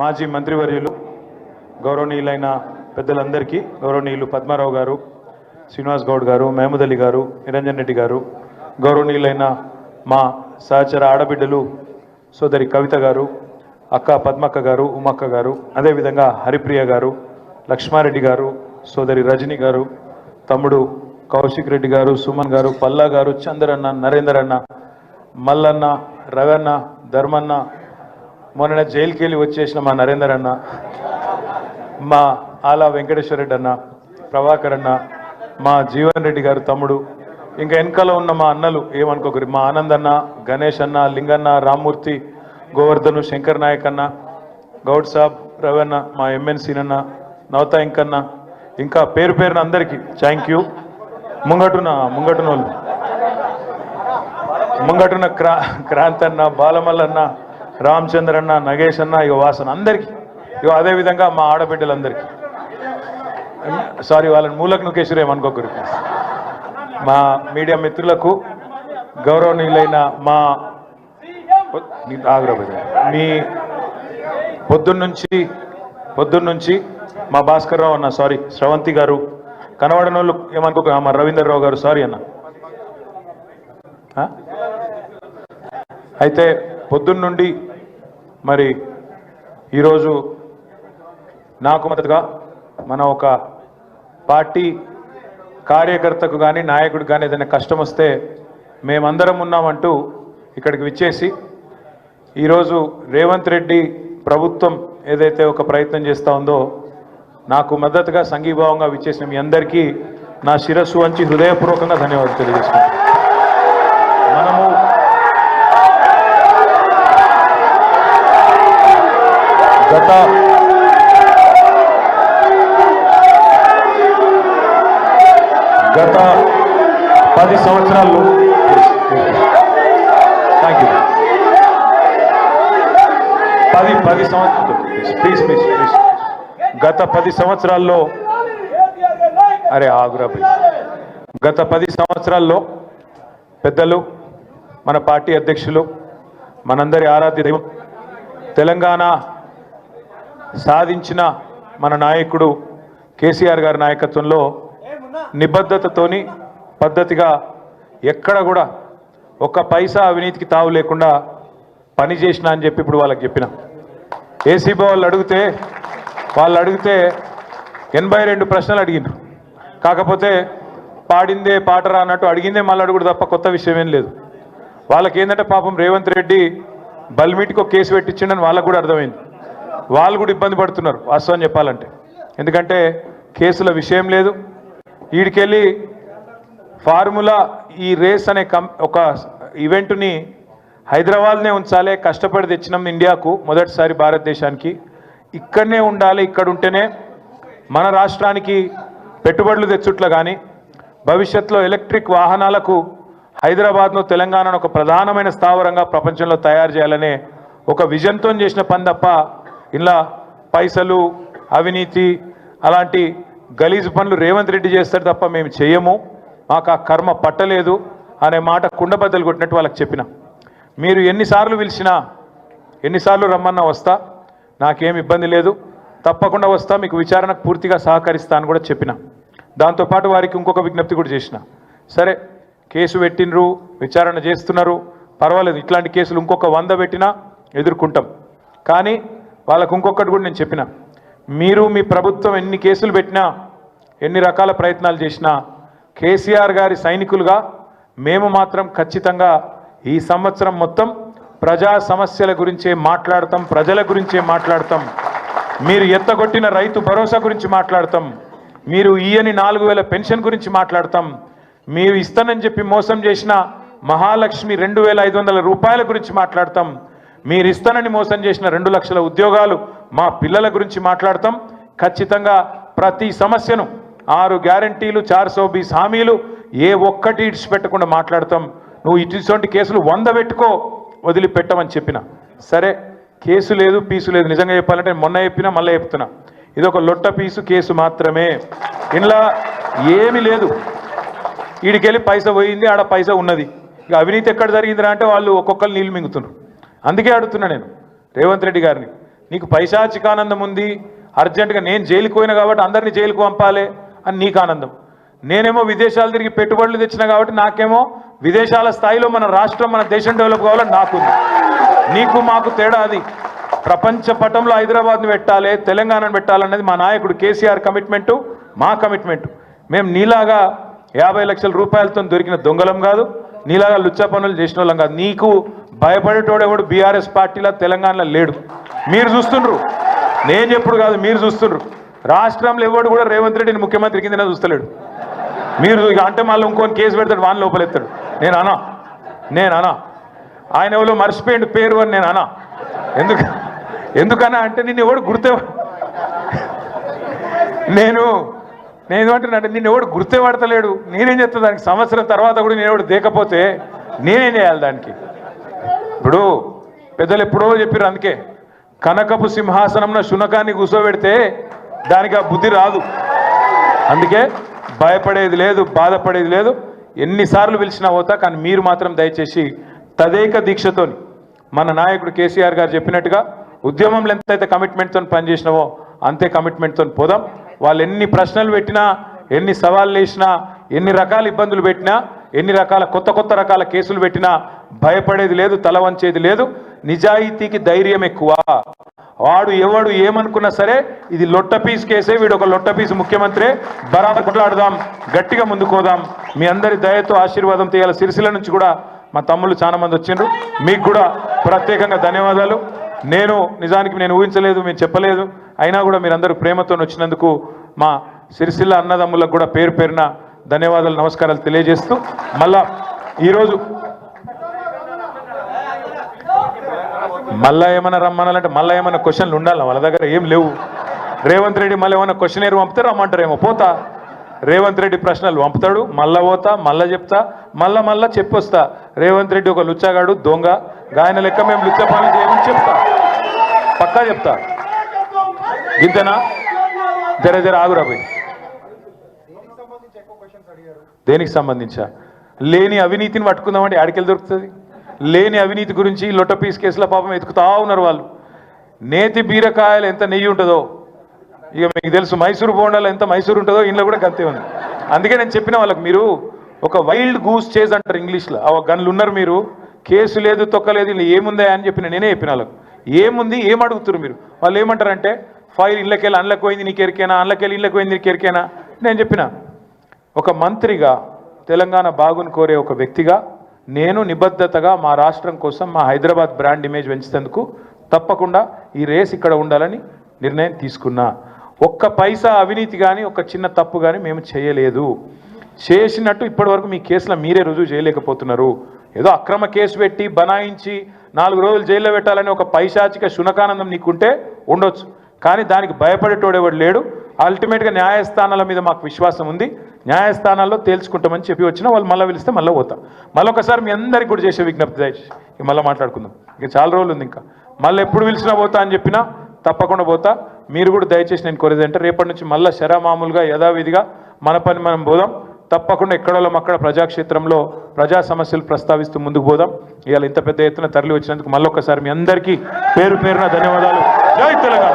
మాజీ మంత్రివర్యులు గౌరవనీయులైన పెద్దలందరికీ, గౌరవనీయులు పద్మారావు గారు, శ్రీనివాస్ గౌడ్ గారు, మహమూద్ అలీ గారు, నిరంజన్ రెడ్డి గారు, గౌరవనీయులైన మా సహచర ఆడబిడ్డలు సోదరి కవిత గారు, అక్క పద్మక్క గారు, ఉమక్క గారు, అదేవిధంగా హరిప్రియ గారు, లక్ష్మారెడ్డి గారు, సోదరి రజని గారు, తమ్ముడు కౌశిక్ రెడ్డి గారు, సుమన్ గారు, పల్లా గారు, చంద్రన్న, నరేందర్ అన్న, మల్లన్న, రవన్న, ధర్మన్న, మొన్న జైలుకి వెళ్ళి వచ్చేసిన మా నరేందర్ అన్న, మా ఆలా వెంకటేశ్వర రెడ్డి అన్న, ప్రభాకర్ అన్న, మా జీవన్ రెడ్డి గారు తమ్ముడు, ఇంకా వెనకాల ఉన్న మా అన్నలు ఏమనుకోకరు, మా ఆనంద్ అన్న, గణేష్ అన్న, లింగన్న, రామ్మూర్తి, గోవర్ధను, శంకర్ నాయక్ అన్న, గౌడ్ సాబ్, రవన్న, మా ఎంఎన్సీ అన్న, నవతా ఇంకన్న, ఇంకా పేరు పేరున అందరికీ థ్యాంక్ యూ. ముంగటున క్రాంత్ అన్న, బాలమల్లన్న, రామచంద్ర అన్న, నగేష్ అన్న, ఇక వాసన అందరికీ, ఇక అదేవిధంగా మా ఆడబిడ్డలందరికీ, సారీ వాళ్ళని మూలకు నుకేశ్వరు ఏమనుకోకరు, మా మీడియా మిత్రులకు, గౌరవనీయులైన మా మీ పొద్దున్నుంచి మా భాస్కర్ రావు అన్న, సారీ శ్రవంతి గారు, కనబడిన వాళ్ళు ఏమనుకోక, మా రవీందర్ రావు గారు, సారీ అన్న. అయితే పొద్దున్నుండి మరి ఈరోజు నాకు మద్దతుగా మన ఒక పార్టీ కార్యకర్తకు కానీ నాయకుడికి కానీ ఏదైనా కష్టం వస్తే మేమందరం ఉన్నామంటూ ఇక్కడికి విచ్చేసి ఈరోజు రేవంత్ రెడ్డి ప్రభుత్వం ఏదైతే ఒక ప్రయత్నం చేస్తూ ఉందో నాకు మద్దతుగా సంఘీభావంగా విచ్చేసిన మీ అందరికీ నా శిరస్సు వంచి హృదయపూర్వకంగా ధన్యవాదాలు తెలియజేస్తున్నాను. మనము గత 10 సంవత్సరాల్లో థ్యాంక్ యూ 10 సంవత్సరాలు ప్లీజ్ గత 10 సంవత్సరాల్లో గత 10 సంవత్సరాల్లో పెద్దలు, మన పార్టీ అధ్యక్షులు, మనందరి ఆరాధ్య దైవం, తెలంగాణ సాధించిన మన నాయకుడు కేసీఆర్ గారి నాయకత్వంలో నిబద్ధతతోని పద్ధతిగా ఎక్కడ కూడా ఒక్క పైసా అవినీతికి తావు లేకుండా పనిచేసిన అని చెప్పి ఇప్పుడు వాళ్ళకి చెప్పిన. ఏసీబీ వాళ్ళు అడిగితే 82 ప్రశ్నలు అడిగినారు. కాకపోతే పాడిందే పాటరా అన్నట్టు అడిగిందే మళ్ళీ అడుగుడు తప్ప కొత్త విషయం ఏం లేదు. వాళ్ళకి ఏంటంటే పాపం రేవంత్ రెడ్డి బల్మీటికి ఒక కేసు పెట్టించిండని వాళ్ళకు కూడా అర్థమైంది. వాళ్ళు కూడా ఇబ్బంది పడుతున్నారు వాస్తవం చెప్పాలంటే, ఎందుకంటే కేసుల విషయం లేదు. వీడికెళ్ళి ఫార్ములా ఈ రేస్ అనే ఒక ఈవెంట్ని హైదరాబాద్నే ఉంచాలి, కష్టపడి తెచ్చినాం ఇండియాకు, మొదటిసారి భారతదేశానికి, ఇక్కడనే ఉండాలి, ఇక్కడ ఉంటేనే మన రాష్ట్రానికి పెట్టుబడులు తెచ్చుట్లా కానీ భవిష్యత్తులో ఎలక్ట్రిక్ వాహనాలకు హైదరాబాద్ను, తెలంగాణను ఒక ప్రధానమైన స్థావరంగా ప్రపంచంలో తయారు చేయాలనే ఒక విజన్తో చేసిన పని తప్ప ఇలా పైసలు, అవినీతి అలాంటి గలీజు పనులు రేవంత్ రెడ్డి చేస్తారు తప్ప మేము చేయము, మాకు ఆ కర్మ పట్టలేదు అనే మాట కుండబద్దలు కొట్టినట్టు వాళ్ళకి చెప్పిన. మీరు ఎన్నిసార్లు పిలిచినా, ఎన్నిసార్లు రమ్మన్నా వస్తా, నాకేం ఇబ్బంది లేదు, తప్పకుండా వస్తా, మీకు విచారణకు పూర్తిగా సహకరిస్తా అని కూడా చెప్పిన. దాంతోపాటు వారికి ఇంకొక విజ్ఞప్తి కూడా చేసిన. సరే కేసు పెట్టినరు, విచారణ చేస్తున్నారు, పర్వాలేదు, ఇట్లాంటి కేసులు ఇంకొక 100 పెట్టినా ఎదుర్కొంటాం. కానీ వాళ్ళకు ఇంకొకటి కూడా నేను చెప్పిన, మీరు మీ ప్రభుత్వం ఎన్ని కేసులు పెట్టినా, ఎన్ని రకాల ప్రయత్నాలు చేసినా కేసీఆర్ గారి సైనికులుగా మేము మాత్రం ఖచ్చితంగా ఈ సంవత్సరం మొత్తం ప్రజా సమస్యల గురించే మాట్లాడతాం, ప్రజల గురించే మాట్లాడతాం, మీరు ఎత్తగొట్టిన రైతు భరోసా గురించి మాట్లాడతాం, మీరు ఇయ్యని 4000 పెన్షన్ గురించి మాట్లాడతాం, మీరు ఇస్తానని చెప్పి మోసం చేసిన మహాలక్ష్మి 2500 రూపాయల గురించి మాట్లాడతాం, మీరు ఇస్తానని మోసం చేసిన 2 లక్షల ఉద్యోగాలు మా పిల్లల గురించి మాట్లాడతాం. ఖచ్చితంగా ప్రతి సమస్యను 6 గ్యారంటీలు, 420 హామీలు ఏ ఒక్కటి ఇడిచిపెట్టకుండా మాట్లాడతాం. నువ్వు ఇటువంటి కేసులు 100 పెట్టుకో, వదిలిపెట్టమని చెప్పిన. సరే కేసు లేదు, పీసు లేదు, నిజంగా చెప్పాలంటే మొన్న చెప్పినా మళ్ళీ చెప్తున్నా, ఇది ఒక లొట్ట పీసు కేసు మాత్రమే, ఇందులో ఏమీ లేదు. వీడికెళ్ళి పైసా పోయింది, ఆడ పైసా ఉన్నది. ఇక అవినీతి ఎక్కడ జరిగిందిరా అంటే వాళ్ళు ఒక్కొక్కరు నీళ్ళు మింగుతున్నారు. అందుకే అడుగుతున్నా నేను, రేవంత్ రెడ్డి గారిని, నీకు పైశాచికానందం ఉంది, అర్జెంటుగా నేను జైలుకు పోయినా కాబట్టి అందరినీ జైలుకు పంపాలి అని నీకు ఆనందం. నేనేమో విదేశాలు తిరిగి పెట్టుబడులు తెచ్చినా కాబట్టి నాకేమో విదేశాల స్థాయిలో మన రాష్ట్రం మన దేశం డెవలప్ కావాలని నాకుంది. నీకు మాకు తేడా అది. ప్రపంచ పటంలో హైదరాబాద్ని పెట్టాలి, తెలంగాణను పెట్టాలన్నది మా నాయకుడు కేసీఆర్ కమిట్మెంటు, మా కమిట్మెంటు. మేము నీలాగా 50 లక్షల రూపాయలతో దొరికిన దొంగలం కాదు, నీలాగా లుచ్చా పనులు చేసిన వాళ్ళం కాదు. నీకు భయపడేటోడు ఎవడు బీఆర్ఎస్ పార్టీలో తెలంగాణలో లేడు. మీరు చూస్తుండ్రు, నేను చెప్పుడు కాదు, మీరు చూస్తుండ్రు. రాష్ట్రంలో ఎవడు కూడా రేవంత్ రెడ్డిని ముఖ్యమంత్రి కిందనే చూస్తలేడు. మీరు ఇక అంటే మళ్ళీ ఇంకొని కేసు పెడతాడు, వాని లోపలెత్తాడు. నేను అనా ఆయన ఎవరో మర్చిపోయిండు పేరు అని నేను అనా. ఎందుకన్నా అంటే నిన్ను ఎవడు నేను ఏమంటున్నానంటే నిన్ను ఎవడు గుర్తుపడతలేడు. నేనేం చేస్తా దానికి? సంవత్సరం తర్వాత కూడా నేను ఎవడు దేకపోతే నేనేం చేయాలి దానికి? ఇప్పుడు పెద్దలు ఎప్పుడో చెప్పారు, అందుకే కనకపు సింహాసనంలో శునకాన్ని కూర్చోబెడితే దానికి ఆ బుద్ధి రాదు. అందుకే భయపడేది లేదు, బాధపడేది లేదు. ఎన్నిసార్లు పిలిచినా పోతా, కానీ మీరు మాత్రం దయచేసి తదేక దీక్షతోని మన నాయకుడు కేసీఆర్ గారు చెప్పినట్టుగా ఉద్యమంలో ఎంతైతే కమిట్మెంట్తో పనిచేసినావో అంతే కమిట్మెంట్తో పోదాం. వాళ్ళు ఎన్ని ప్రశ్నలు పెట్టినా, ఎన్ని సవాళ్ళు వేసినా, ఎన్ని రకాల ఇబ్బందులు పెట్టినా, ఎన్ని రకాల కొత్త రకాల కేసులు పెట్టినా భయపడేది లేదు, తల వంచేది లేదు. నిజాయితీకి ధైర్యం ఎక్కువ. వాడు ఎవడు ఏమనుకున్నా సరే ఇది లొట్ట పీస్ కేసే, వీడు ఒక లొట్ట పీసు ముఖ్యమంత్రి, బరాబర్ కొట్లాడదాం, గట్టిగా ముందుకోదాం. మీ అందరి దయతో ఆశీర్వాదం తీయాలి. సిరిసిల్ల నుంచి కూడా మా తమ్ముళ్ళు చాలా మంది వచ్చిండ్రు, మీకు కూడా ప్రత్యేకంగా ధన్యవాదాలు. నిజానికి నేను ఊహించలేదు, మేము చెప్పలేదు, అయినా కూడా మీరందరూ ప్రేమతో వచ్చినందుకు మా సిరిసిల్ల అన్నదమ్ములకు కూడా పేరు పేరున ధన్యవాదాలు, నమస్కారాలు తెలియజేస్తూ మళ్ళా ఈరోజు మళ్ళా ఏమైనా రమ్మనాలంటే మళ్ళీ ఏమైనా క్వశ్చన్లు ఉండాలి వాళ్ళ దగ్గర, ఏం లేవు. రేవంత్ రెడ్డి మళ్ళీ ఏమైనా క్వశ్చన్ పంపితే రమ్మంటారేమో, పోతా. రేవంత్ రెడ్డి ప్రశ్నలు పంపుతాడు, మళ్ళా పోతా, మళ్ళా చెప్తా, మళ్ళా చెప్పొస్తా. రేవంత్ రెడ్డి ఒక లుచ్చగాడు, దొంగ, గాయన లెక్క మేము లుచ్చ పనులు చేయమని చెప్తా, పక్కా చెప్తా. ఇంతేనా? జర ఆగురా పోయి. దేనికి సంబంధించా? లేని అవినీతిని పట్టుకుందామంటే ఆడికెళ్ళి దొరుకుతుంది. లేని అవినీతి గురించి లొట్ట పీస్ కేసుల పాపం ఎత్తుకుతా ఉన్నారు వాళ్ళు. నేతి బీరకాయలు ఎంత నెయ్యి ఉంటుందో ఇక మీకు తెలుసు, మైసూరు బోండాలు ఎంత మైసూరు ఉంటుందో ఇంట్లో కూడా గంతే ఉంది. అందుకే నేను చెప్పిన వాళ్ళకి, మీరు ఒక వైల్డ్ గూస్ చేజ్ అంటారు ఇంగ్లీష్లో, ఆ గన్లు ఉన్నారు మీరు, కేసు లేదు తొక్కలేదు, ఇలా ఏముందా అని నేనే చెప్పిన వాళ్ళకు. ఏముంది, ఏం అడుగుతారు మీరు? వాళ్ళు ఏమంటారంటే ఫైల్ ఇళ్ళకెళ్ళి అందులోకి పోయింది నీకు ఎరికేనా, అందులోకెళ్ళి ఇళ్ళకి పోయింది నీకు ఎరికేనా. నేను చెప్పిన, ఒక మంత్రిగా, తెలంగాణ బాగుని కోరే ఒక వ్యక్తిగా నేను నిబద్ధతగా మా రాష్ట్రం కోసం, మా హైదరాబాద్ బ్రాండ్ ఇమేజ్ పెంచేందుకు తప్పకుండా ఈ రేస్ ఇక్కడ ఉండాలని నిర్ణయం తీసుకున్నా. ఒక్క పైసా అవినీతి కానీ, ఒక చిన్న తప్పు కానీ మేము చేయలేదు. చేసినట్టు ఇప్పటివరకు మీ కేసులో మీరే రుజువు చేయలేకపోతున్నారు. ఏదో అక్రమ కేసు పెట్టి బనాయించి 4 రోజులు జైల్లో పెట్టాలని ఒక పైశాచిక శునకానందం నీకుంటే ఉండొచ్చు, కానీ దానికి భయపడేటోడెవడు లేడు. అల్టిమేట్గా న్యాయస్థానాల మీద మాకు విశ్వాసం ఉంది, న్యాయస్థానాల్లో తేల్చుకుంటామని చెప్పి వచ్చినా వాళ్ళు మళ్ళీ పిలిస్తే మళ్ళీ పోతా. మళ్ళొకసారి మీ అందరికి కూడా చేసే విజ్ఞప్తి దయచేసి ఇక మళ్ళీ మాట్లాడుకుందాం, ఇక చాలా రోజులు ఉంది, ఇంకా మళ్ళీ ఎప్పుడు పిలిచినా పోతా అని చెప్పినా తప్పకుండా పోతా. మీరు కూడా దయచేసి నేను కోరేది అంటే రేపటి నుంచి మళ్ళీ శరామామూలుగా యథావిధిగా మన పని మనం పోదాం. తప్పకుండా ఎక్కడోళ్ళం అక్కడ ప్రజాక్షేత్రంలో ప్రజా సమస్యలు ప్రస్తావిస్తూ ముందుకు పోదాం. ఇవాళ ఇంత పెద్ద ఎత్తున తరలి వచ్చినందుకు మళ్ళొక్కసారి మీ అందరికీ పేరు పేరున ధన్యవాదాలు. జై తెలంగాణ.